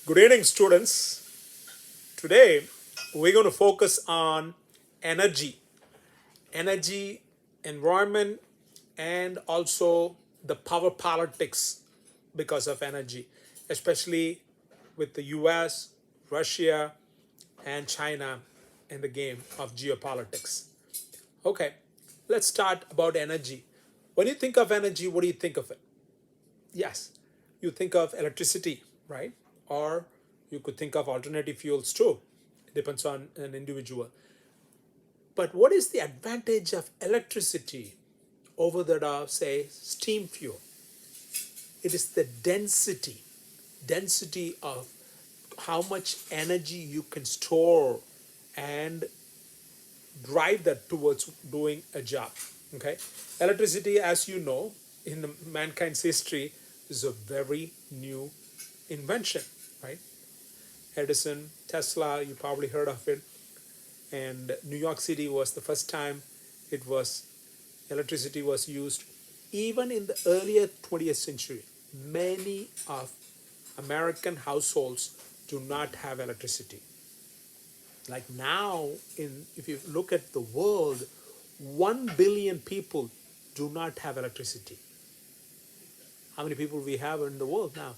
Good evening, students. Today, we're going to focus on energy, energy, environment, and also the power politics because of energy, especially with the US, Russia, and China in the game of geopolitics. Okay, let's start about energy. When you think of energy, what do you think of it? Yes, you think of electricity, right? Or you could think of alternative fuels too. It depends on an individual. But what is the advantage of electricity over that of, say, steam fuel? It is the density of how much energy you can store and drive that towards doing a job. Okay, electricity, as you know, in mankind's history, is a very new invention, right? Edison, Tesla, you probably heard of it, and New York City was the first time it was electricity was used. Even in the earlier 20th century, many of American households do not have electricity. Like now, in if you look at the world, 1 billion people do not have electricity. How many people we have in the world now?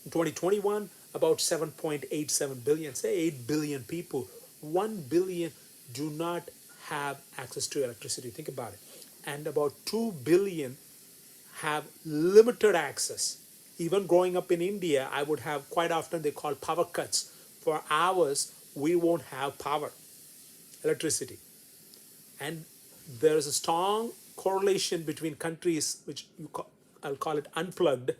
In 2021, about 7.87 billion, say 8 billion people. 1 billion do not have access to electricity. Think about it. And about 2 billion have limited access. Even growing up in India, I would have quite often they call power cuts. For hours, we won't have power, electricity. And there is a strong correlation between countries which I'll call it unplugged,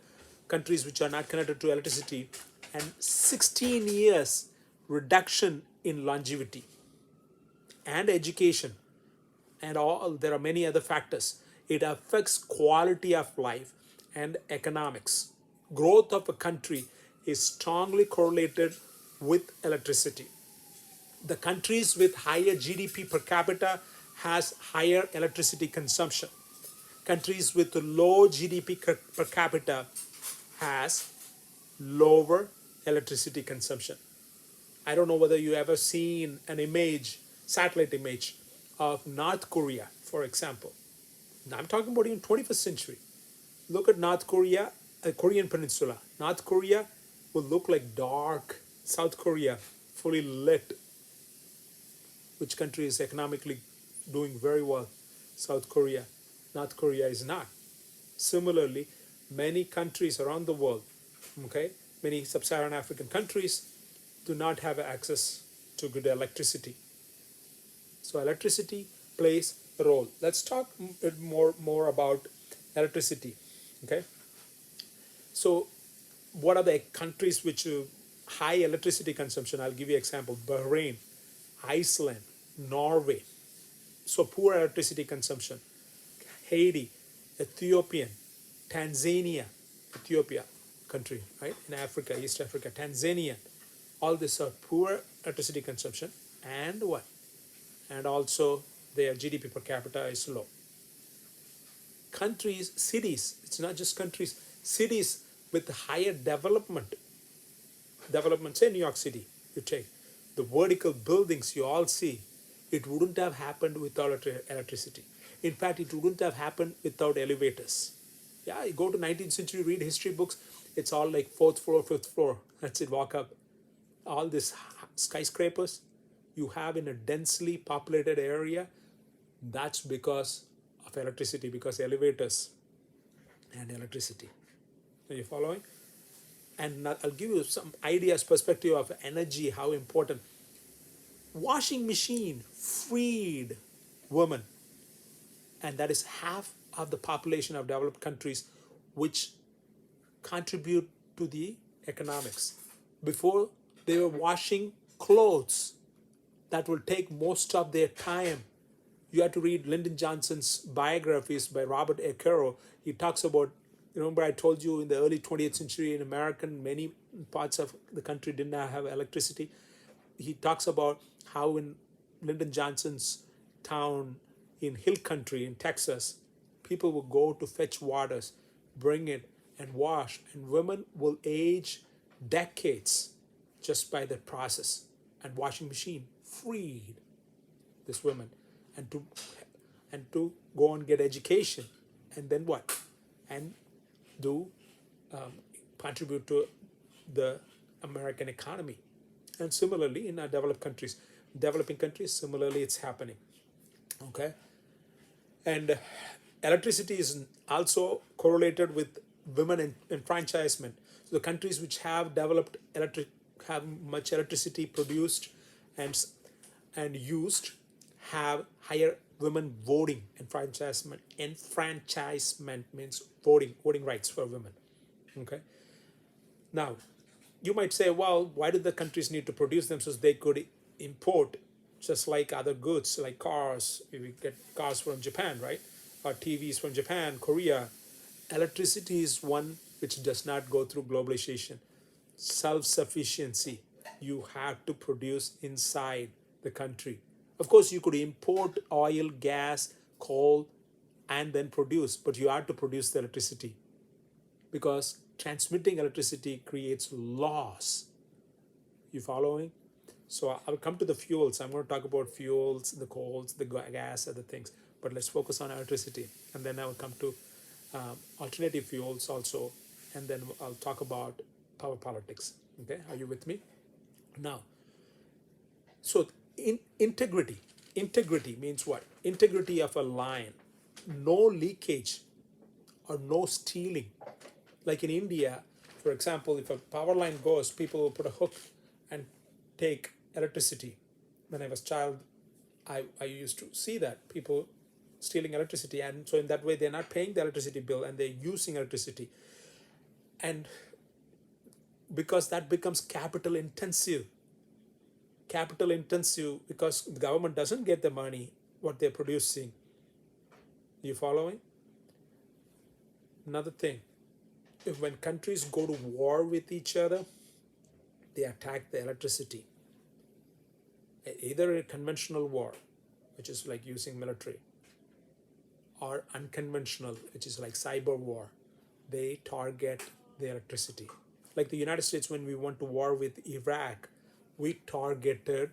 countries which are not connected to electricity, and 16 years reduction in longevity and education, and all there are many other factors. It affects quality of life and economics. Growth of a country is strongly correlated with electricity. The countries with higher GDP per capita has higher electricity consumption. Countries with low GDP per capita has lower electricity consumption. I don't know whether you ever seen an image, satellite image of North Korea, for example. Now I'm talking about in 21st century. Look at North Korea, a Korean peninsula. North Korea will look like dark South Korea, fully lit. Which country is economically doing very well? South Korea. North Korea is not. Similarly, many countries around the world, okay, many sub-Saharan African countries do not have access to good electricity. So electricity plays a role. Let's talk more about electricity. Okay. So what are the countries which high electricity consumption? I'll give you example: Bahrain, Iceland, Norway. So poor electricity consumption. Haiti, Ethiopian, Tanzania, Ethiopia country, right? In Africa, East Africa, Tanzania. All this are poor electricity consumption, and what? And also their GDP per capita is low. Countries, cities, it's not just countries, cities with higher development, say New York City, you take the vertical buildings you all see, it wouldn't have happened without electricity. In fact, it wouldn't have happened without elevators. Yeah, you go to 19th century, read history books, it's all like fourth floor, fifth floor. That's it, walk up. All these skyscrapers you have in a densely populated area, that's because of electricity, because elevators and electricity. Are you following? And I'll give you some ideas, perspective of energy, how important. Washing machine freed women, and that is half of the population of developed countries, which contribute to the economics. Before, they were washing clothes that will take most of their time. You have to read Lyndon Johnson's biographies by Robert A. Caro. He talks about, remember I told you in the early 20th century in America, many parts of the country did not have electricity. He talks about how in Lyndon Johnson's town in Hill Country in Texas, people will go to fetch waters, bring it and wash, and women will age decades just by the process. And washing machine freed this woman, and to go and get education, and then what, and do contribute to the American economy. And similarly in our developing countries, similarly it's happening. Okay. And electricity is also correlated with women enfranchisement. So the countries which have developed have much electricity produced and and used have higher women voting. Enfranchisement means voting rights for women. Okay. Now, you might say, well, why do the countries need to produce them so they could import just like other goods, like cars? We get cars from Japan, right? Or TVs from Japan, Korea. Electricity is one which does not go through globalization. Self-sufficiency. You have to produce inside the country. Of course, you could import oil, gas, coal, and then produce, but you have to produce the electricity, because transmitting electricity creates loss. You following? So I'll come to the fuels. I'm going to talk about fuels, the coals, the gas, other things. But let's focus on electricity, and then I will come to alternative fuels also, and then I'll talk about power politics. Okay, are you with me? Now, so integrity means what? Integrity of a line, no leakage or no stealing. Like in India, for example, if a power line goes, people will put a hook and take electricity. When I was a child, I used to see that people stealing electricity, and so in that way they're not paying the electricity bill and they're using electricity. And because that becomes capital intensive, because the government doesn't get the money what they're producing. You following? Another thing, if when countries go to war with each other, they attack the electricity. Either a conventional war, which is like using military, or unconventional, which is like cyber war. They target the electricity. Like the United States, when we went to war with Iraq, we targeted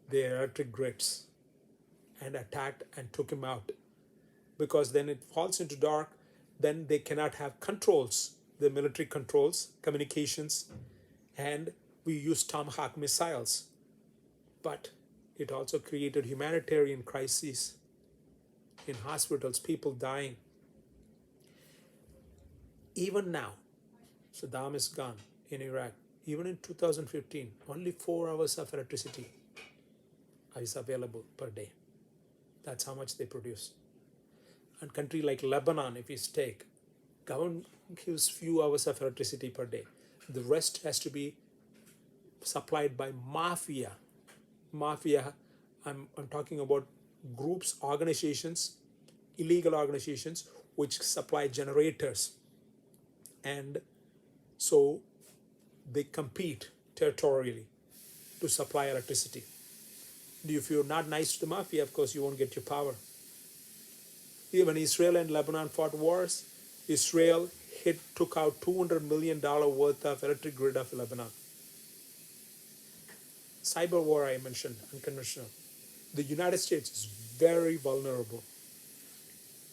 the electric grids and attacked and took him out, because then it falls into dark. Then they cannot have controls, the military controls, communications, and we used Tomahawk missiles. But it also created humanitarian crises in hospitals, people dying. Even now, Saddam is gone in Iraq. Even in 2015, only 4 hours of electricity is available per day. That's how much they produce. And country like Lebanon, if you take, government gives few hours of electricity per day. The rest has to be supplied by mafia. Mafia, I'm talking about groups, organizations, illegal organizations, which supply generators. And so they compete territorially to supply electricity. If you're not nice to the mafia, of course, you won't get your power. When Israel and Lebanon fought wars, Israel took out $200 million worth of electric grid of Lebanon. Cyber war, I mentioned, unconventional. The United States is very vulnerable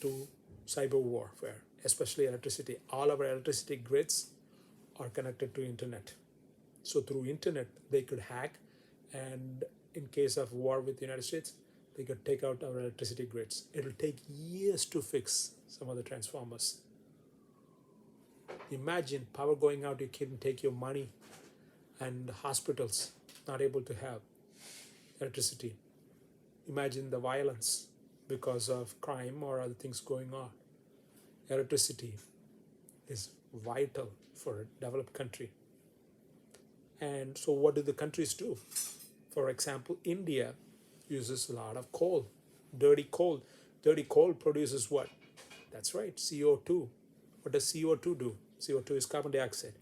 to cyber warfare, especially electricity. All our electricity grids are connected to internet. So through internet, they could hack, and in case of war with the United States, they could take out our electricity grids. It'll take years to fix some of the transformers. Imagine power going out, you can take your money, and hospitals not able to have electricity. Imagine the violence because of crime or other things going on. Electricity is vital for a developed country. And so what do the countries do? For example, India uses a lot of coal, dirty coal. Dirty coal produces what? That's right, CO2. What does CO2 do? CO2 is carbon dioxide.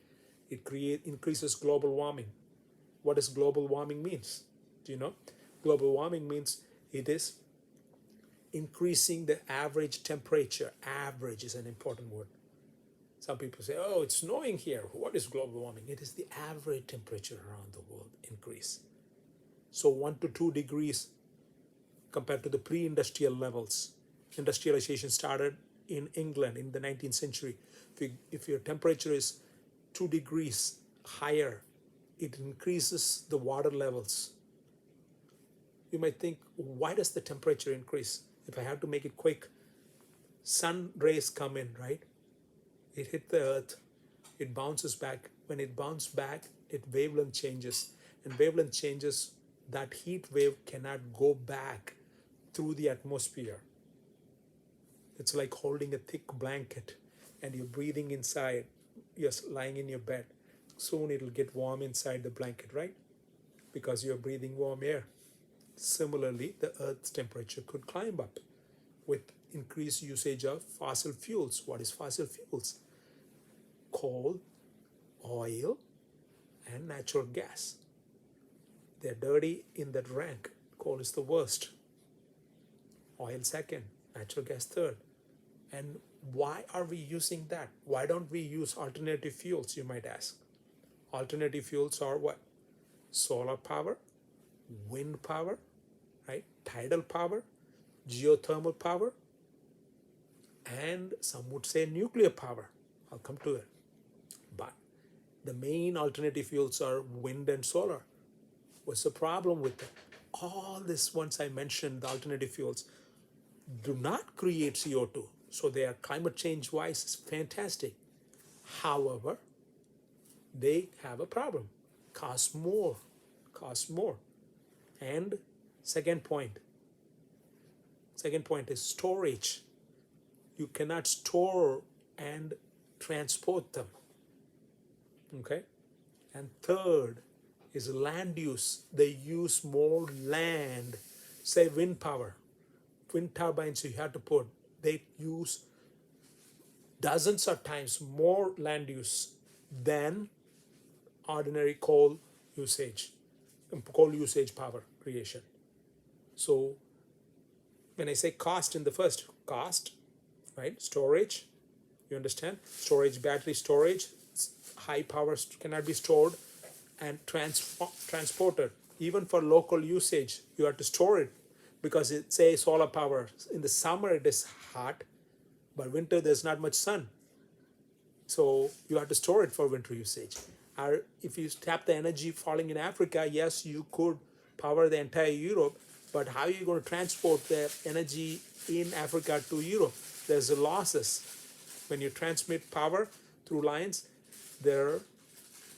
It increases global warming. What does global warming means? Do you know? Global warming means it is increasing the average temperature. Average is an important word. Some people say, oh, it's snowing here. What is global warming? It is the average temperature around the world increase. So 1 to 2 degrees compared to the pre-industrial levels. Industrialization started in England in the 19th century. If your temperature is 2 degrees higher, it increases the water levels. You might think, why does the temperature increase? If I have to make it quick, sun rays come in, right? It hit the earth, it bounces back. When it bounces back, it wavelength changes. And wavelength changes, that heat wave cannot go back through the atmosphere. It's like holding a thick blanket and you're breathing inside. You're lying in your bed. Soon it'll get warm inside the blanket, right? Because you're breathing warm air. Similarly, the Earth's temperature could climb up with increased usage of fossil fuels. What is fossil fuels? Coal, oil, and natural gas. They're dirty in that rank. Coal is the worst. Oil second, natural gas third. And why are we using that? Why don't we use alternative fuels, you might ask? Alternative fuels are what? Solar power, wind power, right? Tidal power, geothermal power, and some would say nuclear power. I'll come to it. But the main alternative fuels are wind and solar. What's the problem with them? All this ones I mentioned, the alternative fuels, do not create CO2. So they are climate change wise fantastic. However, they have a problem. Cost more. And second point is storage. You cannot store and transport them. Okay? And third is land use. They use more land. Say wind power. Wind turbines you have to put, they use dozens of times more land use than ordinary coal usage power creation. So when I say cost in the first, cost, right? Storage, you understand? Storage, battery storage, high power cannot be stored and transported. Even for local usage, you have to store it because it's say solar power. In the summer it is hot, but winter there's not much sun. So you have to store it for winter usage. Or if you tap the energy falling in Africa, yes, you could power the entire Europe, but how are you going to transport the energy in Africa to Europe? There's losses. When you transmit power through lines, there are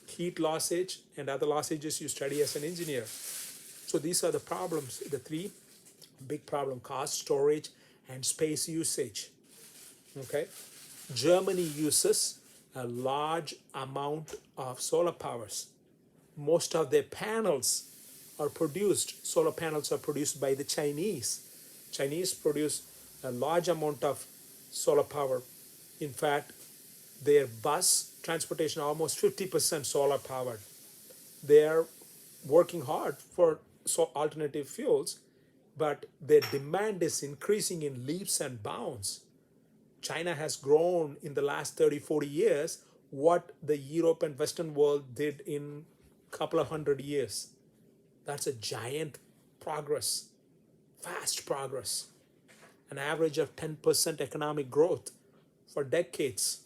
heat lossage and other lossages you study as an engineer. So these are the problems, the three big problem: cost, storage, and space usage. Okay. Germany uses a large amount of solar powers. Most of their panels are produced, solar panels are produced by the Chinese. Chinese produce a large amount of solar power. In fact, their bus transportation almost 50% solar powered. They are working hard for alternative fuels, but their demand is increasing in leaps and bounds. China has grown in the last 30-40 years what the Europe and Western world did in a couple of 100 years. That's a giant progress, fast progress, an average of 10% economic growth for decades.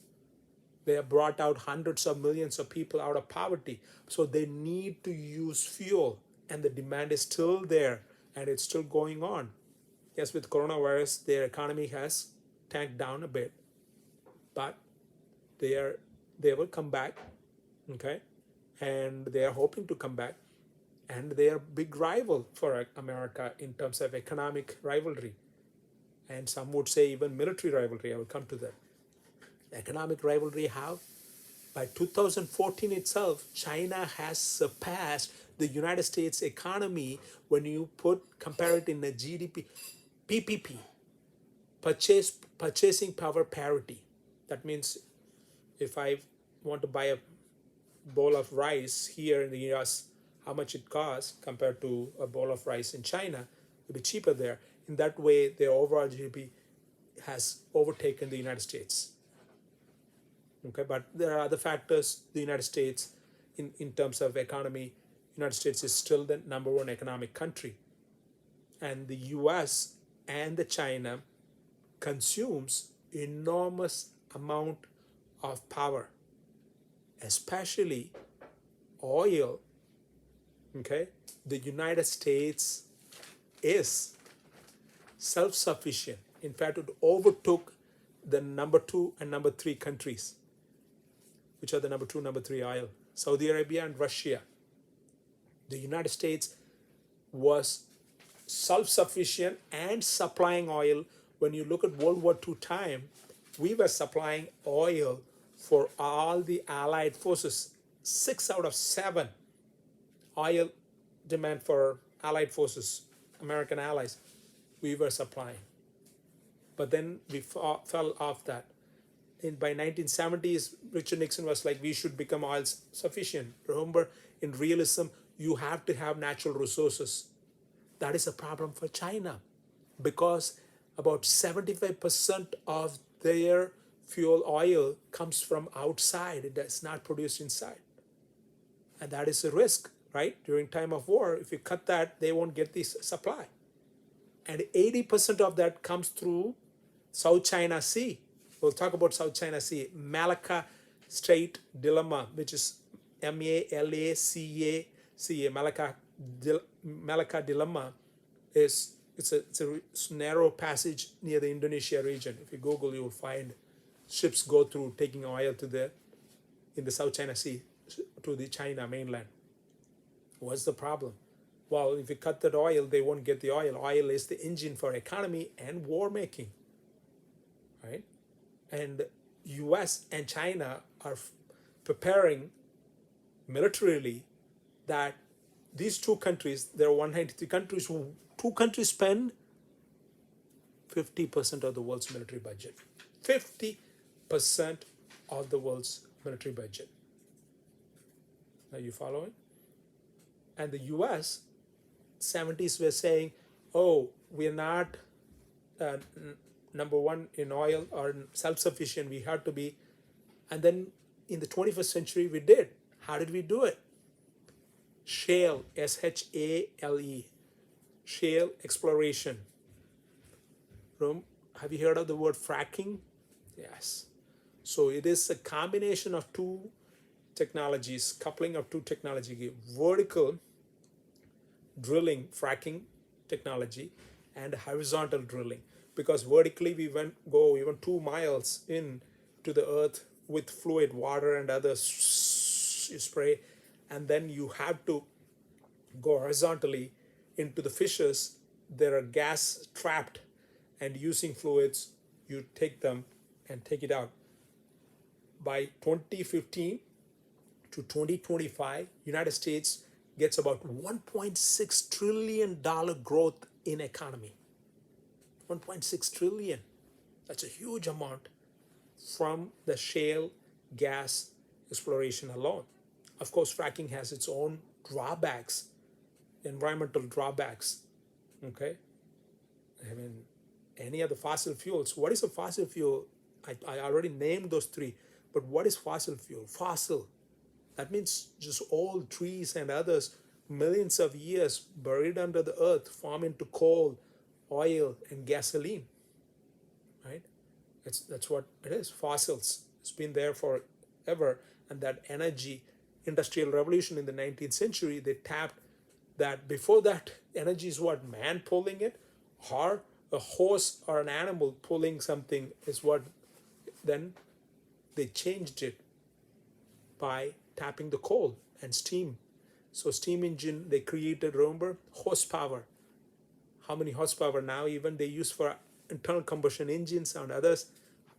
They have brought out hundreds of millions of people out of poverty. So they need to use fuel, and the demand is still there, and it's still going on. Yes, with coronavirus, their economy has tanked down a bit, but they will come back, okay? And they are hoping to come back, and they are big rival for America in terms of economic rivalry, and some would say even military rivalry. I will come to that. Economic rivalry, how? By 2014 itself, China has surpassed the United States economy when you compare it in the GDP, PPP, purchasing power parity. That means if I want to buy a bowl of rice here in the US, how much it costs compared to a bowl of rice in China, it will be cheaper there. In that way, their overall GDP has overtaken the United States. Okay, but there are other factors. The United States, in terms of economy, United States is still the number one economic country, and the US and the China consumes enormous amount of power, especially oil. Okay, the United States is self-sufficient. In fact, it overtook the number two and number three countries, which are the number two, number three oil, Saudi Arabia and Russia. The United States was self-sufficient and supplying oil. When you look at World War II time, we were supplying oil for all the Allied forces. 6 out of 7 oil demand for Allied forces, American allies, we were supplying. But then we fell off that. By 1970s, Richard Nixon was like, we should become oil sufficient. Remember, in realism, you have to have natural resources. That is a problem for China, because about 75% of their fuel oil comes from outside. It is not produced inside. And that is a risk, right? During time of war, if you cut that, they won't get this supply. And 80% of that comes through South China Sea. We'll talk about South China Sea. Malacca Strait Dilemma, which is Malacaca. Malacca Dilemma is it's a narrow passage near the Indonesia region. If you Google, you will find ships go through taking oil in the South China Sea to the China mainland. What's the problem? Well, if you cut that oil, they won't get the oil. Oil is the engine for economy and war making, right? And US and China are preparing militarily that these two countries, there are 193 countries, two countries spend 50% of the world's military budget. 50% of the world's military budget. Are you following? And the US, 70s were saying, oh, we're not number one in oil or self-sufficient, we have to be. And then in the 21st century, we did. How did we do it? Shale, S-H-A-L-E, shale exploration. Have you heard of the word fracking? Yes. So it is a combination of two technologies, coupling of two technology, vertical drilling, fracking technology, and horizontal drilling. Because vertically we go even 2 miles in to the earth with fluid, water and other spray, and then you have to go horizontally into the fissures. There are gas trapped, and using fluids, you take them and take it out. By 2015 to 2025, United States gets about $1.6 trillion growth in economy. 1.6 trillion. That's a huge amount from the shale gas exploration alone. Of course, fracking has its own drawbacks, environmental drawbacks. Okay? I mean, any of the fossil fuels. What is a fossil fuel? I already named those three. But what is fossil fuel? Fossil. That means just old trees and others, millions of years buried under the earth, form into coal, oil, and gasoline. Right? That's what it is. Fossils. It's been there forever. And that energy, industrial revolution in the 19th century, they tapped that. Before that, energy is what? Man pulling it, or a horse or an animal pulling something is what. Then they changed it by tapping the coal and steam. So steam engine, they created, remember, horsepower. How many horsepower now even they use for internal combustion engines and others.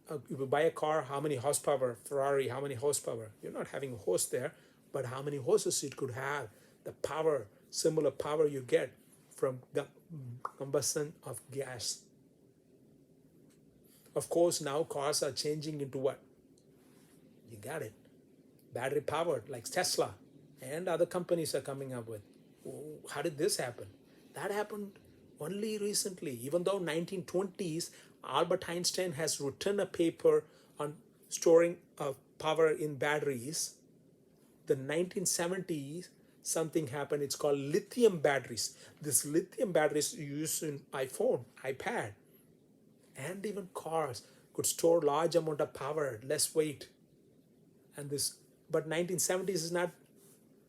If you buy a car, how many horsepower? Ferrari, how many horsepower? You're not having a horse there, but how many horses it could have? The power, similar power you get from the combustion of gas. Of course, now cars are changing into what? You got it. Battery powered, like Tesla and other companies are coming up with. How did this happen? That happened only recently. Even though 1920s, Albert Einstein has written a paper on storing power in batteries, the 1970s, something happened. It's called lithium batteries. This lithium batteries used in iPhone, iPad, and even cars could store large amount of power, less weight. And this, but 1970s is not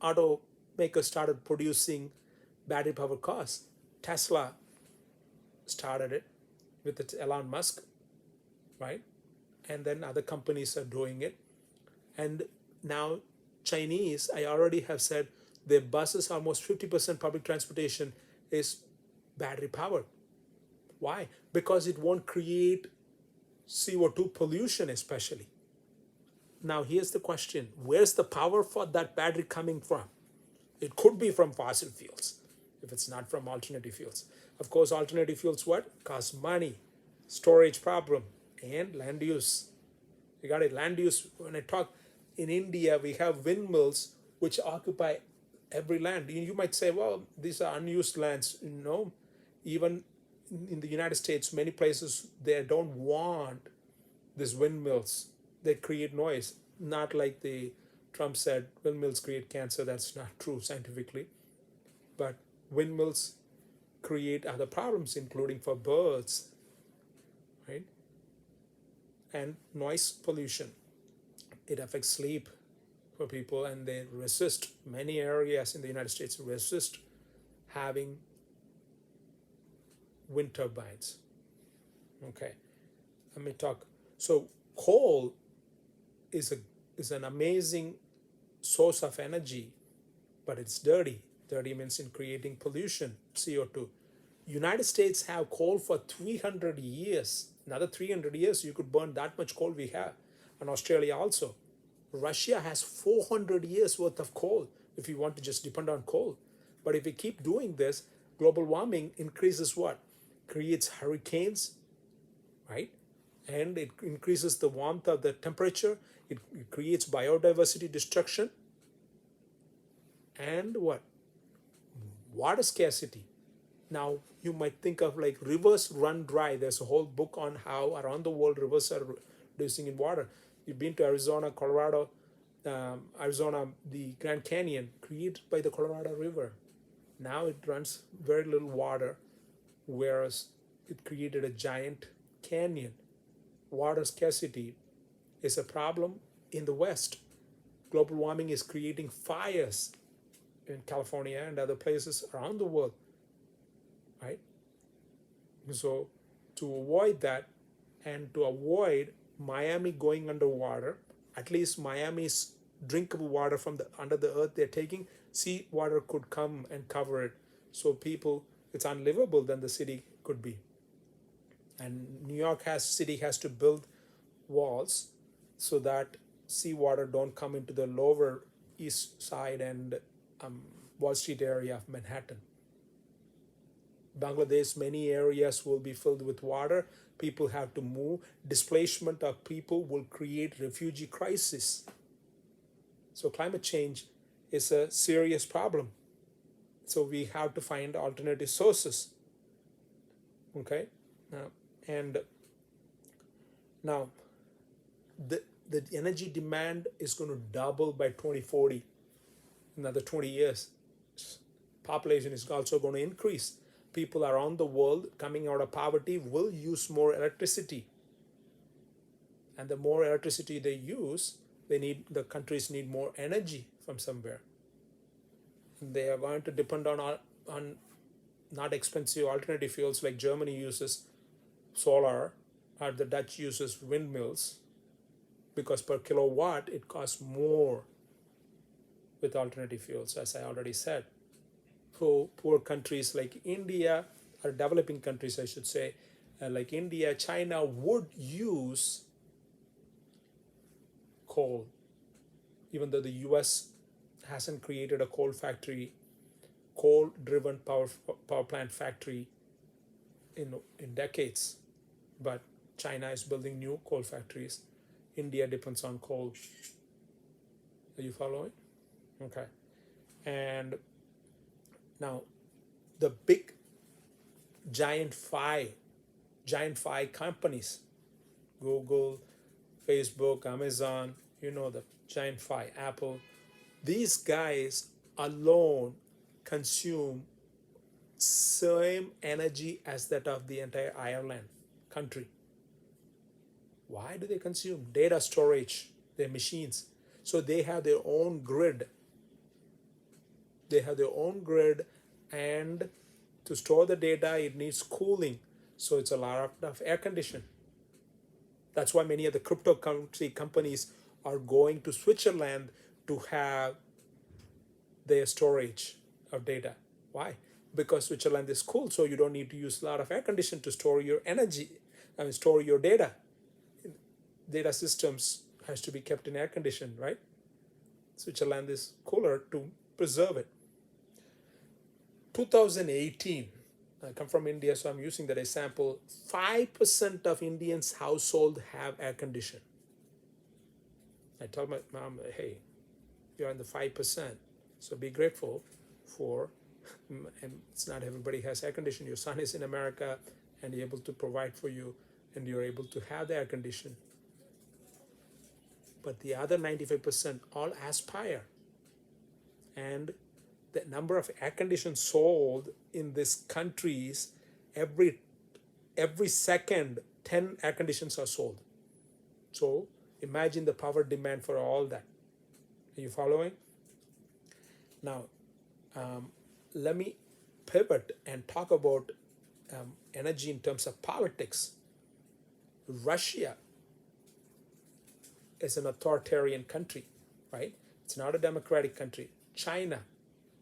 automakers started producing battery powered cars. Tesla started it with Elon Musk, right? And then other companies are doing it. And now Chinese, I already have said, their buses, almost 50% public transportation is battery powered. Why? Because it won't create CO2 pollution, especially. Now, here's the question: where's the power for that battery coming from? It could be from fossil fuels if it's not from alternative fuels. Of course, alternative fuels what? Cost money, storage problem, and land use. You got it, land use. When I talk in India, we have windmills which occupy every land. You might say, well, these are unused lands. No, even in the United States, many places they don't want these windmills. They create noise. Not like the Trump said, windmills create cancer. That's not true scientifically. But windmills create other problems, including for birds, right? And noise pollution. It affects sleep for people, and they resist. Many areas in the United States resist having wind turbines. Okay, let me talk. So coal is an amazing source of energy, but it's dirty. Dirty means in creating pollution, CO2. United States have coal for 300 years. Another 300 years, you could burn that much coal we have. And Australia also. Russia has 400 years worth of coal if you want to just depend on coal. But if we keep doing this, global warming increases what? Creates hurricanes, right? And it increases the warmth of the temperature. It creates biodiversity destruction. And what? Water scarcity. Now, you might think of like rivers run dry. There's a whole book on how around the world rivers are reducing in water. You've been to Arizona, Colorado, Arizona, the Grand Canyon, created by the Colorado River. Now it runs very little water, whereas it created a giant canyon. Water scarcity is a problem in the West. Global warming is creating fires in California and other places around the world, right? So to avoid that and to avoid Miami going underwater, at least Miami's drinkable water from the under the earth they're taking, sea water could come and cover it. So people, it's unlivable than the city could be. And New York city has to build walls so that seawater don't come into the lower east side and Wall Street area of Manhattan. Bangladesh, many areas will be filled with water. People have to move. Displacement of people will create refugee crisis. So climate change is a serious problem. So we have to find alternative sources. Okay, and now the energy demand is going to double by 2040. Another 20 years. Population is also going to increase. People around the world coming out of poverty will use more electricity. And the more electricity they use, the countries need more energy from somewhere. And they are going to depend on not expensive alternative fuels like Germany uses solar, or the Dutch uses windmills, because per kilowatt it costs more with alternative fuels, as I already said. For poor countries like India, or developing countries, I should say, like India, China would use coal, even though the US hasn't created a coal-driven power plant factory in decades. But China is building new coal factories. India depends on coal. Are you following? Okay. And now the big giant five companies, Google, Facebook, Amazon, You know the giant five, Apple. These guys alone consume same energy as that of the entire Ireland country. Why do they consume? Data storage, their machines. So they have their own grid. They have their own grid, and to store the data, it needs cooling. So it's a lot of air condition. That's why many of the cryptocurrency companies are going to Switzerland to have their storage of data. Why? Because Switzerland is cool, so you don't need to use a lot of air condition to store your energy and store your data. Data systems has to be kept in air condition, right? Switzerland is cooler to preserve it. 2018, I come from India, so I'm using that as sample. 5% of Indians' household have air condition. I tell my mom, hey, you're in the 5%, so be grateful for, and it's not everybody has air condition. Your son is in America and you're able to provide for you and you're able to have the air condition. But the other 95% all aspire. And the number of air conditions sold in these countries, every second 10 air conditions are sold. So imagine the power demand for all that. Are you following? Now let me pivot and talk about energy in terms of politics. Russia is an authoritarian country, right? It's not a democratic country. China,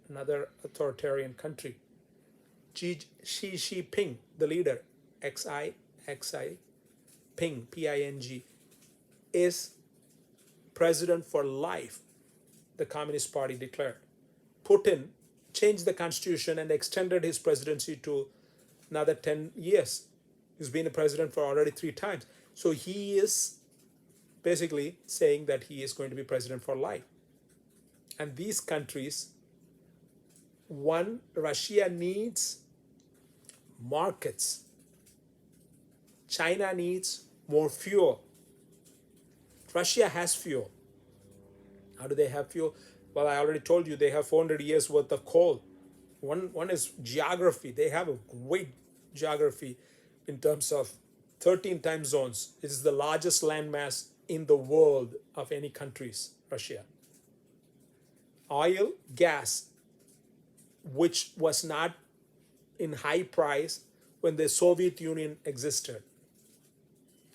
another authoritarian country. Xi Jinping, the leader, Xi Ping, P-I-N-G, is president for life, the Communist Party declared. Putin changed the constitution and extended his presidency to another 10 years. He's been a president for already 3 times. So he is basically saying that he is going to be president for life. And these countries, one, Russia needs markets. China needs more fuel. Russia has fuel. How do they have fuel? Well, I already told you they have 400 years worth of coal. One is geography. They have a great geography in terms of 13 time zones. It is the largest landmass in the world of any countries, Russia. Oil, gas, which was not in high price when the Soviet Union existed.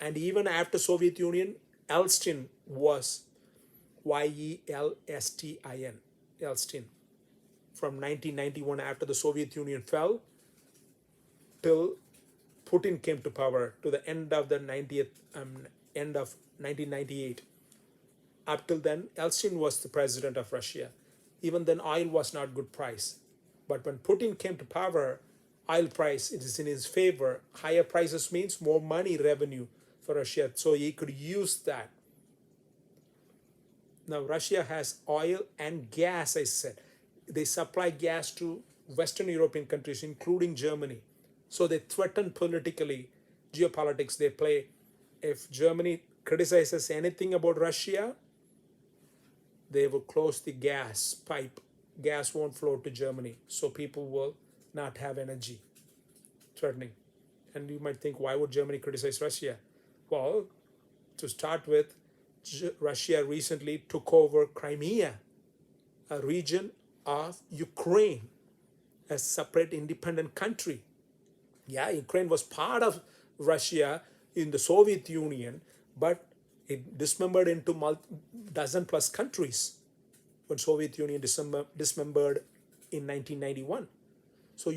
And even after Soviet Union, Yeltsin was Yeltstin, Yeltsin, from 1991 after the Soviet Union fell till Putin came to power to the end of the end of 1998. Up till then, Yeltsin was the president of Russia. Even then, oil was not good price. But when Putin came to power, oil price it is in his favor. Higher prices means more money revenue for Russia, so he could use that. Now Russia has oil and gas, I said. They supply gas to Western European countries, including Germany. So they threaten politically, geopolitics they play. If Germany criticizes anything about Russia, they will close the gas pipe. Gas won't flow to Germany, so people will not have energy. Threatening. And you might think, why would Germany criticize Russia? Well, to start with, Russia recently took over Crimea, a region of Ukraine, a separate independent country. Yeah, Ukraine was part of Russia in the Soviet Union, but it dismembered into dozen plus countries when Soviet Union dismembered in 1991. So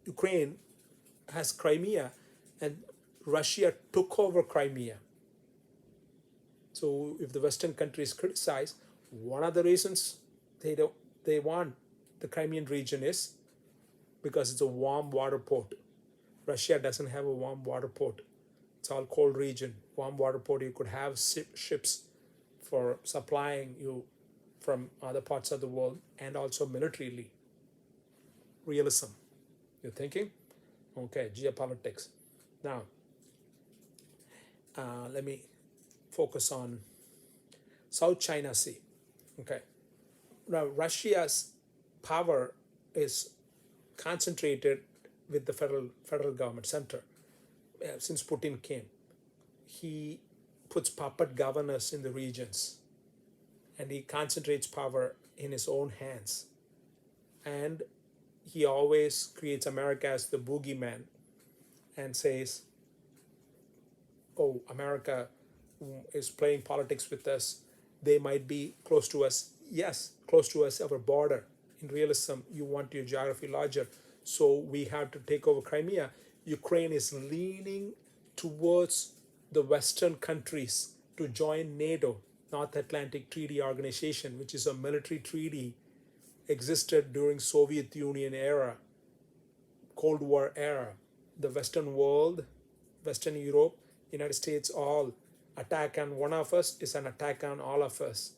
Ukraine has Crimea, and Russia took over Crimea. So if the Western countries criticize, one of the reasons they want the Crimean region is because it's a warm water port. Russia doesn't have a warm water port. It's all cold region. Warm water port, you could have ships for supplying you from other parts of the world, and also militarily. Realism. You're thinking? Okay, geopolitics. Now, let me focus on South China Sea. Okay. Now Russia's power is concentrated with the federal government center. Since Putin came, he puts puppet governors in the regions, and he concentrates power in his own hands. And he always creates America as the boogeyman and says, oh, America is playing politics with us. They might be close to us. Yes, close to us, our border. In realism, you want your geography larger. So we have to take over Crimea. Ukraine is leaning towards the Western countries to join NATO, North Atlantic Treaty Organization, which is a military treaty existed during Soviet Union era, Cold War era. The Western world, Western Europe, United States, all attack on one of us is an attack on all of us.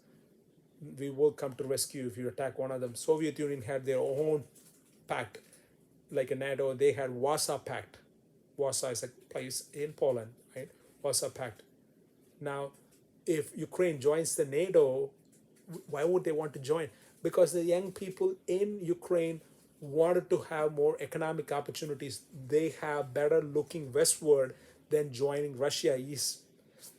We will come to rescue if you attack one of them. Soviet Union had their own pact, like a NATO. They had Warsaw Pact. Warsaw is a place in Poland, right? Warsaw Pact. Now, if Ukraine joins the NATO, why would they want to join? Because the young people in Ukraine wanted to have more economic opportunities. They have better looking westward than joining Russia east.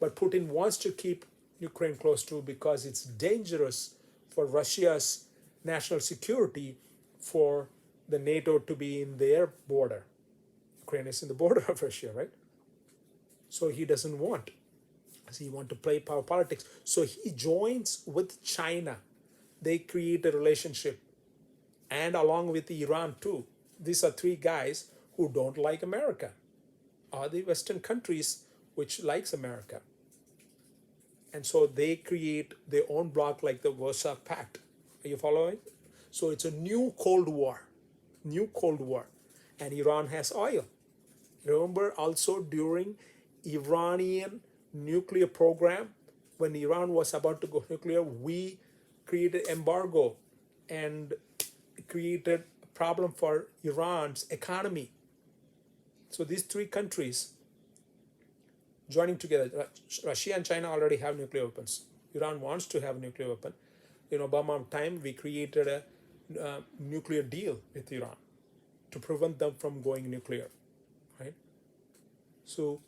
But Putin wants to keep Ukraine close to because it's dangerous for Russia's national security for the NATO to be in their border. Ukraine is in the border of Russia, right? So he doesn't want. So he wants to play power politics. So he joins with China. They create a relationship. And along with Iran too. These are three guys who don't like America. Are the Western countries which likes America. And so they create their own bloc like the Warsaw Pact. Are you following? So it's a new Cold War. New Cold War. And Iran has oil. Remember also during Iranian nuclear program, when Iran was about to go nuclear, we created embargo and created a problem for Iran's economy. So these three countries joining together, Russia and China already have nuclear weapons. Iran wants to have a nuclear weapon. In Obama time, we created a nuclear deal with Iran to prevent them from going nuclear, right? So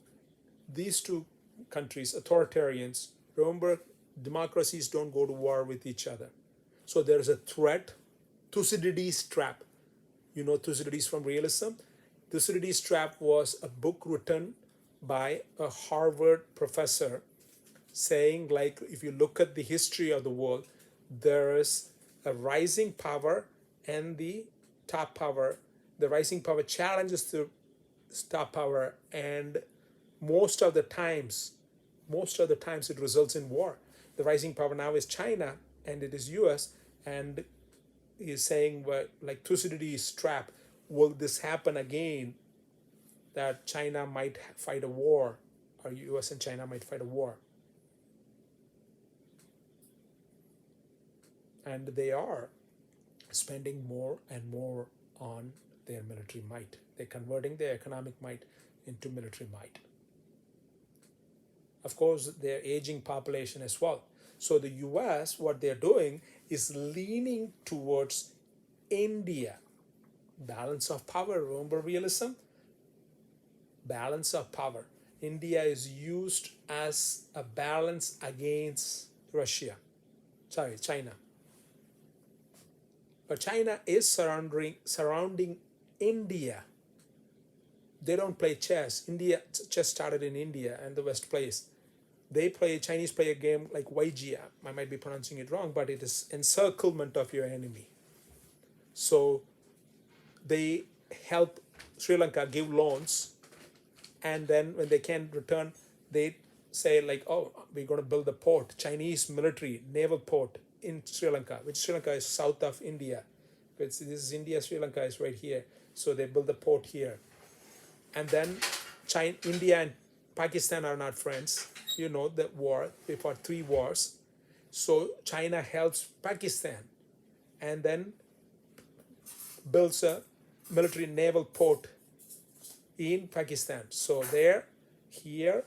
these two countries, authoritarians, remember, democracies don't go to war with each other. So there is a threat. Thucydides' trap. You know Thucydides from realism? Thucydides' trap was a book written by a Harvard professor saying, like, if you look at the history of the world, there is a rising power and the top power. The rising power challenges the top power, and most of the times it results in war. The rising power now is China and it is US, and he's saying, well, like Thucydides' trap, will this happen again, that China might fight a war, or US and China might fight a war? And they are spending more and more on their military might. They're converting their economic might into military might. Of course, their aging population as well. So the US, what they're doing is leaning towards India. Balance of power. Remember realism? Balance of power. India is used as a balance against China. But China is surrounding India. They don't play chess. Chess started in India and the West plays. Chinese play a game like Weijia. I might be pronouncing it wrong, but it is encirclement of your enemy. So they help Sri Lanka give loans, and then when they can't return, they say like, oh, we're going to build a port, Chinese military naval port in Sri Lanka, which Sri Lanka is south of India. This is India, Sri Lanka is right here. So they build a port here. And then India and Pakistan are not friends. You know the war, they fought 3 wars. So China helps Pakistan and then builds a military naval port in Pakistan. So there, here,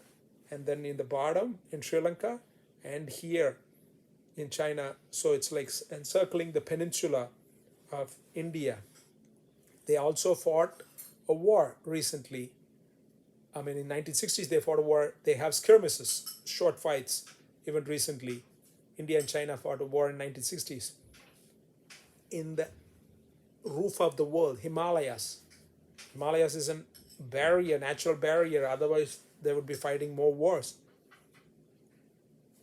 and then in the bottom in Sri Lanka, and here in China. So it's like encircling the peninsula of India. They also fought a war recently. I mean, in 1960s they fought a war. They have skirmishes, short fights, even recently. India and China fought a war in 1960s in the roof of the world, Himalayas. Himalayas is a barrier, natural barrier. Otherwise, they would be fighting more wars.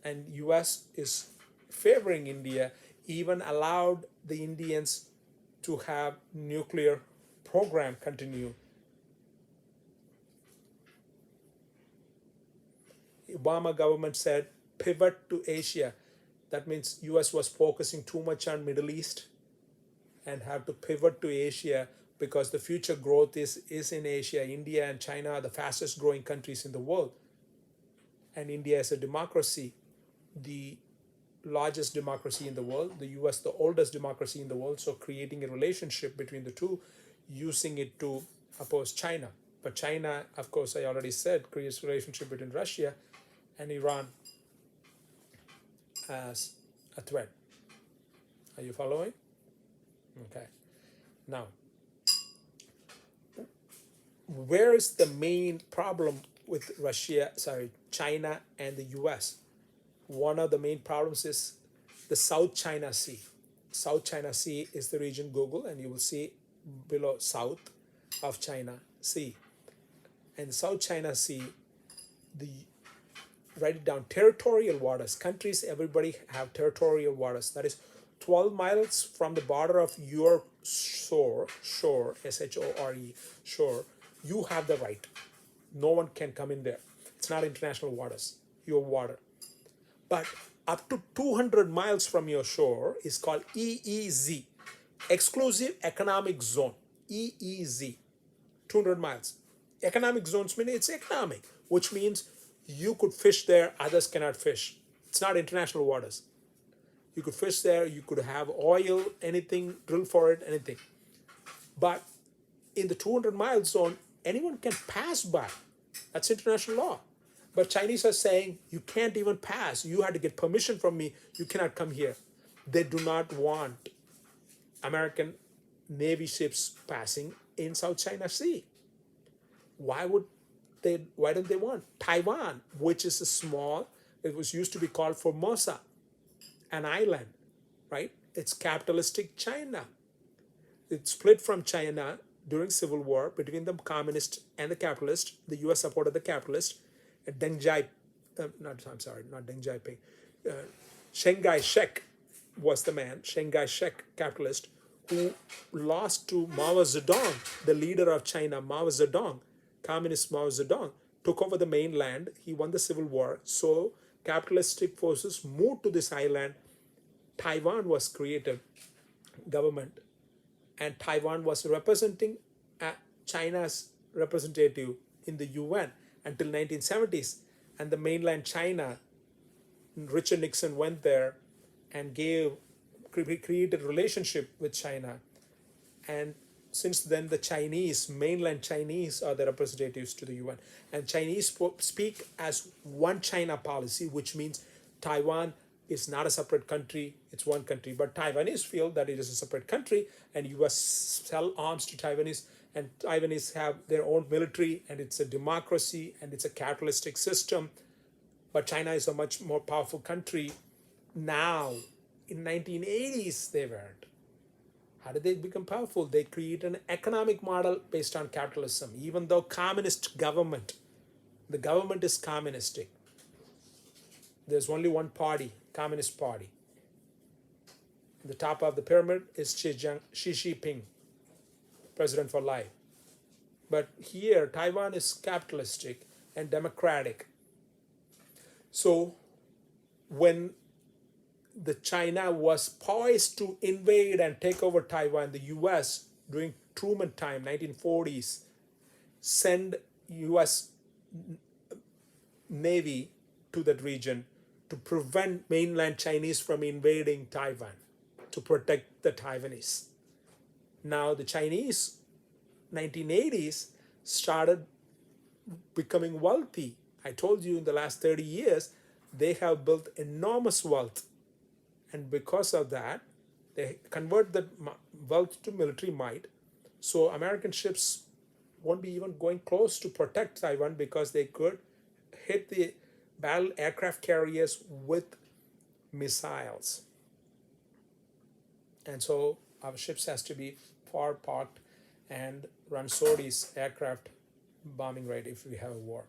And U.S. is favoring India, even allowed the Indians to have nuclear program continue. Obama government said pivot to Asia. That means US was focusing too much on Middle East and have to pivot to Asia because the future growth is in Asia. India and China are the fastest growing countries in the world. And India is a democracy, the largest democracy in the world, the US the oldest democracy in the world. So creating a relationship between the two, using it to oppose China. But China, of course, I already said, creates a relationship between Russia and Iran as a threat. Are you following? Okay. Now, where is the main problem with China and the US? One of the main problems is the South China Sea. South China Sea is the region Google, and you will see below south of China Sea. And South China Sea, the write it down, territorial waters. Countries, everybody have territorial waters. That is 12 miles from the border of your shore, S-H-O-R-E, shore, you have the right. No one can come in there. It's not international waters, your water. But up to 200 miles from your shore is called EEZ, Exclusive Economic Zone, EEZ, 200 miles. Economic zones mean it's economic, which means you could fish there, others cannot fish. It's not international waters. You could fish there, you could have oil, anything, drill for it, anything. But in the 200-mile zone, anyone can pass by. That's international law. But Chinese are saying, you can't even pass. You had to get permission from me. You cannot come here. They do not want American Navy ships passing in South China Sea. Why don't they want Taiwan, which is a small, it was used to be called Formosa, an island, right? It's capitalistic China. It split from China during Civil War between the communist and the capitalist. The US supported the capitalist. Deng Xiaoping. Chiang Kai-shek was the man, Chiang Kai-shek, capitalist, who lost to Mao Zedong, the leader of China, Mao Zedong, communist Mao Zedong, took over the mainland. He won the Civil War. So capitalistic forces moved to this island. Taiwan was created, government, and Taiwan was representing China's representative in the UN until 1970s. And the mainland China, Richard Nixon went there and created a relationship with China. And since then, the Chinese, mainland Chinese, are the representatives to the UN. And Chinese speak as one China policy, which means Taiwan is not a separate country, it's one country. But Taiwanese feel that it is a separate country, and US sell arms to Taiwanese, and Taiwanese have their own military, and it's a democracy, and it's a capitalistic system. But China is a much more powerful country now. In 1980s, they weren't. How did they become powerful? They create an economic model based on capitalism, even though communist government, the government is communistic. There's only one party, Communist Party. The top of the pyramid is Xi Jinping, president for life. But here, Taiwan is capitalistic and democratic. So when the China was poised to invade and take over Taiwan, the US during Truman time, 1940s, send US Navy to that region to prevent mainland Chinese from invading Taiwan, to protect the Taiwanese. Now the Chinese, 1980s, started becoming wealthy. I told you in the last 30 years, they have built enormous wealth. And because of that, they convert the wealth to military might. So American ships won't be even going close to protect Taiwan because they could hit the battle aircraft carriers with missiles. And so our ships has to be far parked and run sorties aircraft bombing right if we have a war.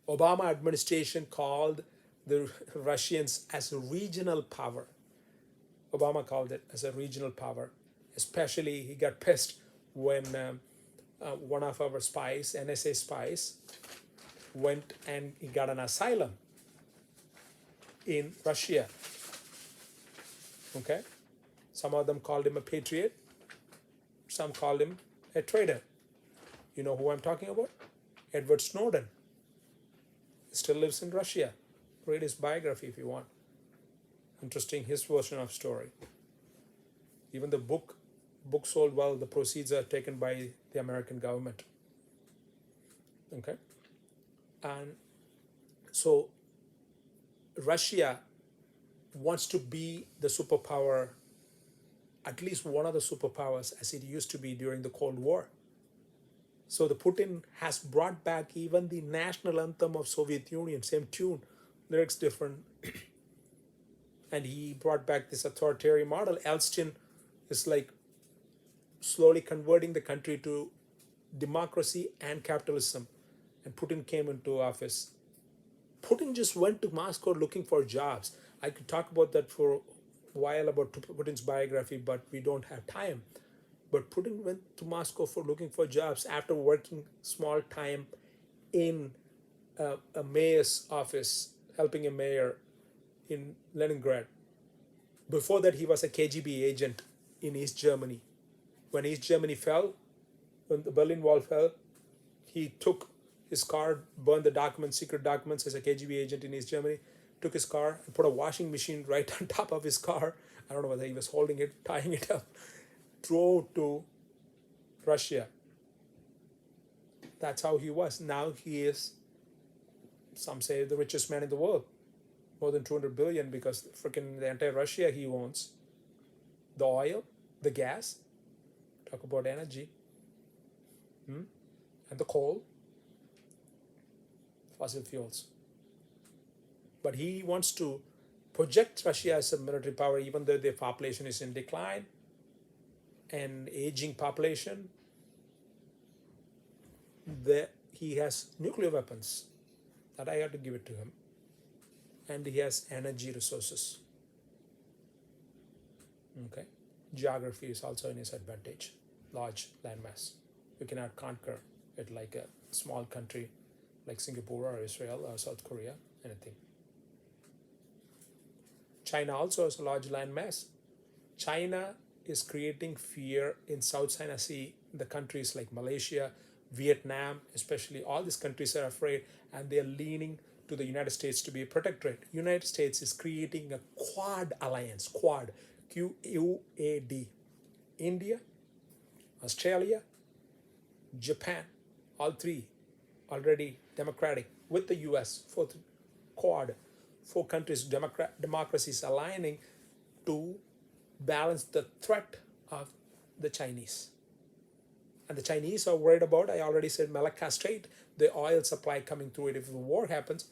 Obama administration called the Russians as a regional power. Obama called it as a regional power. Especially, he got pissed when one of our spies, NSA spies, went and he got an asylum in Russia. Okay, some of them called him a patriot. Some called him a traitor. You know who I'm talking about? Edward Snowden. He still lives in Russia. Read his biography if you want. Interesting, his version of story. Even the book sold well. The proceeds are taken by the American government. Okay, and so Russia wants to be the superpower, at least one of the superpowers as it used to be during the Cold War. So the Putin has brought back even the national anthem of Soviet Union, same tune, lyrics different, and he brought back this authoritarian model. Elstine is like slowly converting the country to democracy and capitalism, and Putin came into office. Putin just went to Moscow looking for jobs. I could talk about that for a while about Putin's biography, but we don't have time. But Putin went to Moscow for looking for jobs after working small time in a mayor's office, helping a mayor in Leningrad. Before that, he was a KGB agent in East Germany. When East Germany fell, when the Berlin Wall fell, he took his car, burned the documents, secret documents as a KGB agent in East Germany, took his car and put a washing machine right on top of his car. I don't know whether he was holding it, tying it up, drove to Russia. That's how he was. Now he is, some say, the richest man in the world. More than 200 billion because freaking the entire Russia he owns. The oil, the gas, talk about energy, and the coal, fossil fuels. But he wants to project Russia as a military power even though their population is in decline and aging population. He has nuclear weapons, that I have to give it to him, and he has energy resources. Okay, geography is also in his advantage. Large landmass, you cannot conquer it like a small country like Singapore or Israel or South Korea, anything. China also has a large landmass. China is creating fear in South China Sea. The countries like Malaysia, Vietnam, especially, all these countries are afraid and they are leaning to the United States to be a protectorate. United States is creating a Quad alliance, Quad, QUAD. India, Australia, Japan, all three already democratic with the US, fourth Quad, four countries, democracies aligning to balance the threat of the Chinese. And the Chinese are worried about, I already said, Malacca Strait, the oil supply coming through it if the war happens.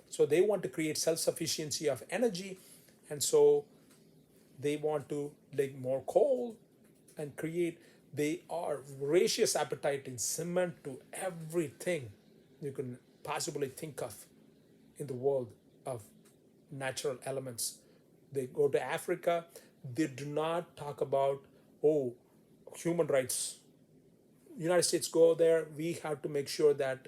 So they want to create self-sufficiency of energy, and so they want to dig more coal and create, they are voracious appetite in cement to everything you can possibly think of in the world of natural elements. They go to Africa, they do not talk about, oh, human rights. United States go there, we have to make sure that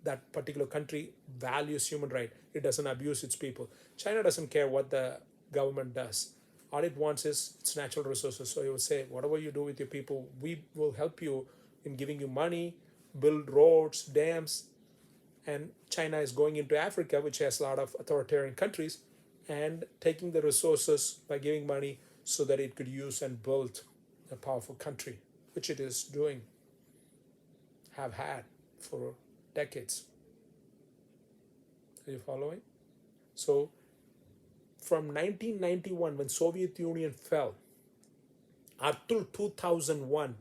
that particular country values human right. It doesn't abuse its people. China doesn't care what the government does. All it wants is its natural resources. So it will say, whatever you do with your people, we will help you in giving you money, build roads, dams. And China is going into Africa, which has a lot of authoritarian countries, and taking the resources by giving money so that it could use and build a powerful country, which it is doing, have had for decades. Are you following? So from 1991, when Soviet Union fell, up till 2001,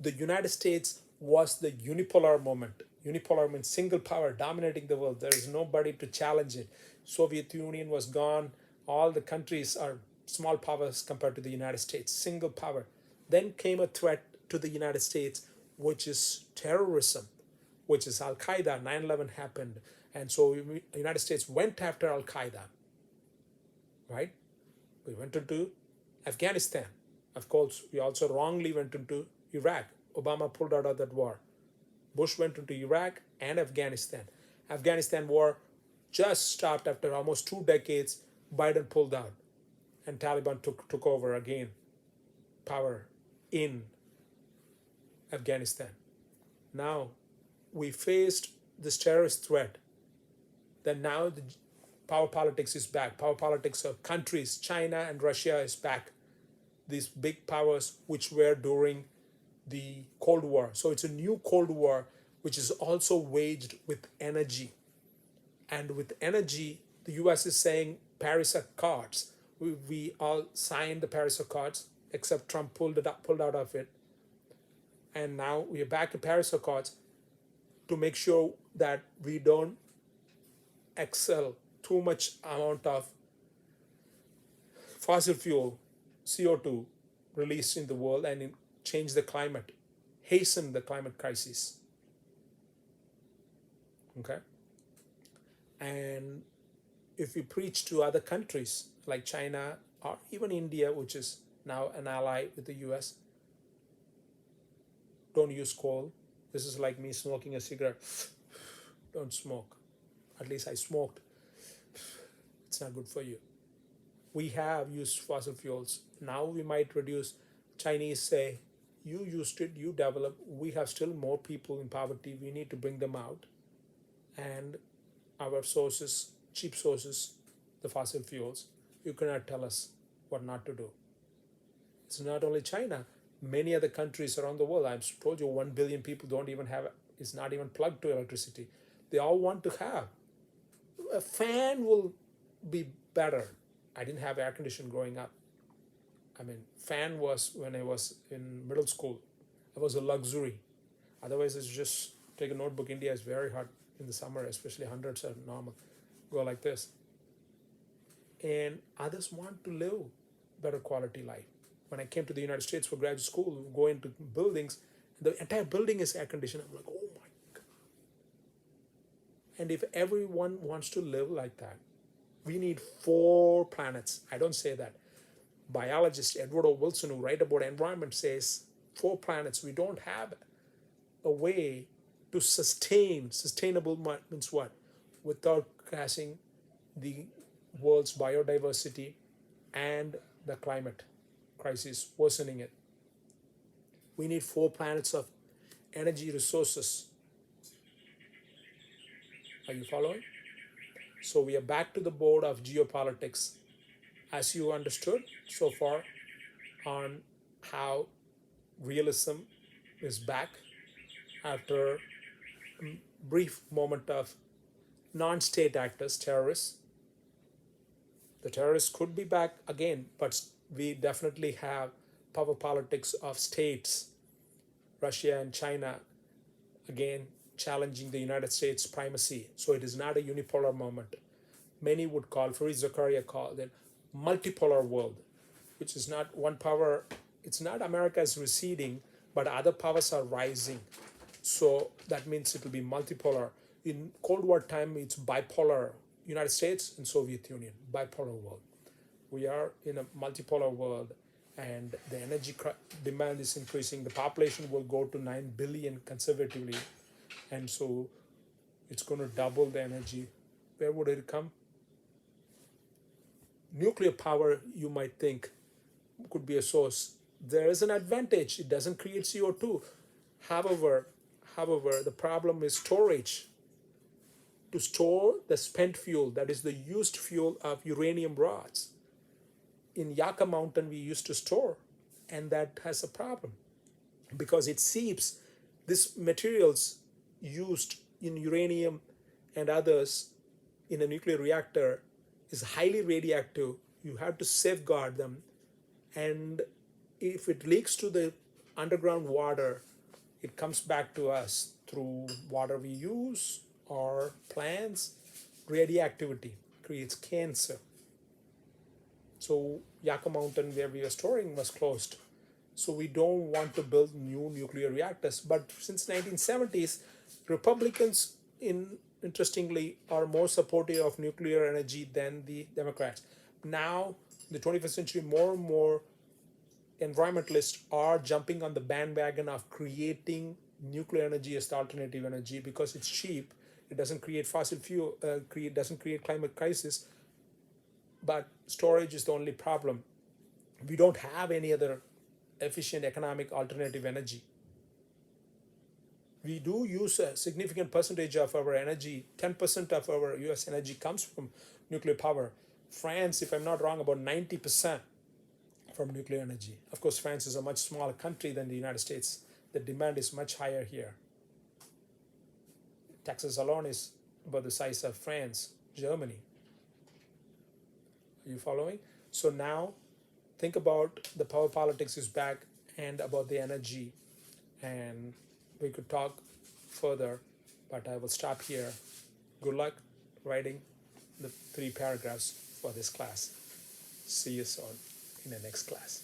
the United States was the unipolar moment. Unipolar means single power dominating the world. There is nobody to challenge it. Soviet Union was gone. All the countries are small powers compared to the United States. Single power. Then came a threat to the United States, which is terrorism, which is Al Qaeda. 9/11 happened, and so the United States went after Al Qaeda. Right? We went into Afghanistan. Of course, we also wrongly went into Iraq. Obama pulled out of that war. Bush went into Iraq and Afghanistan. Afghanistan war just stopped after almost 2 decades. Biden pulled out, and Taliban took over again power in Afghanistan. Now we faced this terrorist threat. Then now the power politics is back. Power politics of countries, China and Russia is back. These big powers which were during the Cold War. So it's a new Cold War which is also waged with energy. And with energy, the US is saying Paris Accords. We all signed the Paris Accords, except Trump pulled out of it. And now we are back to Paris Accords to make sure that we don't excel too much amount of fossil fuel, CO2 released in the world and change the climate, hasten the climate crisis. Okay? And if we preach to other countries like China or even India, which is now an ally with the US, don't use coal. This is like me smoking a cigarette. Don't smoke. At least I smoked. It's not good for you. We have used fossil fuels. Now we might reduce. Chinese say, you used it, you developed. We have still more people in poverty. We need to bring them out. And our sources, cheap sources, the fossil fuels, you cannot tell us what not to do. It's not only China. Many other countries around the world. I've told you 1 billion people don't even have, it's not even plugged to electricity. They all want to have. A fan will be better. I didn't have air conditioning growing up. I mean, fan was when I was in middle school. It was a luxury. Otherwise, it's just take a notebook. India is very hot in the summer, especially hundreds are normal. Go like this. And others want to live better quality life. When I came to the United States for graduate school, go into buildings, the entire building is air conditioned. I'm like, oh my God. And if everyone wants to live like that, we need 4 planets. I don't say that. Biologist Edward O. Wilson, who write about environment, says 4 planets. We don't have a way to sustain. Sustainable means what? Without crashing the world's biodiversity and the climate crisis, worsening it. We need 4 planets of energy resources. Are you following? So we are back to the board of geopolitics, as you understood so far, on how realism is back after a brief moment of non-state actors, terrorists. The terrorists could be back again, but we definitely have power politics of states, Russia and China, again challenging the United States primacy. So it is not a unipolar moment. Many would call, Fareed Zakaria called it multipolar world, which is not one power. It's not America is receding, but other powers are rising. So that means it will be multipolar. In Cold War time, it's bipolar, United States and Soviet Union, bipolar world. We are in a multipolar world, and the energy demand is increasing. The population will go to 9 billion conservatively, and so it's going to double the energy. Where would it come? Nuclear power, you might think, could be a source. There is an advantage. It doesn't create CO2. However, the problem is storage. To store the spent fuel, that is the used fuel of uranium rods. In Yucca Mountain, we used to store, and that has a problem because it seeps. These materials used in uranium and others in a nuclear reactor is highly radioactive. You have to safeguard them, and if it leaks to the underground water, it comes back to us through water we use or plants. Radioactivity creates cancer. So Yucca Mountain, where we were storing, was closed. So we don't want to build new nuclear reactors. But since 1970s, Republicans, interestingly, are more supportive of nuclear energy than the Democrats. Now, in the 21st century, more and more environmentalists are jumping on the bandwagon of creating nuclear energy as the alternative energy because it's cheap. It doesn't create fossil fuel, doesn't create climate crisis, but storage is the only problem. We don't have any other efficient economic alternative energy. We do use a significant percentage of our energy. 10% of our US energy comes from nuclear power. France, if I'm not wrong, about 90% from nuclear energy. Of course, France is a much smaller country than the United States. The demand is much higher here. Texas alone is about the size of France, Germany. Are you following? So now think about the power politics is back and about the energy. And we could talk further, but I will stop here. Good luck writing the 3 paragraphs for this class. See you soon in the next class.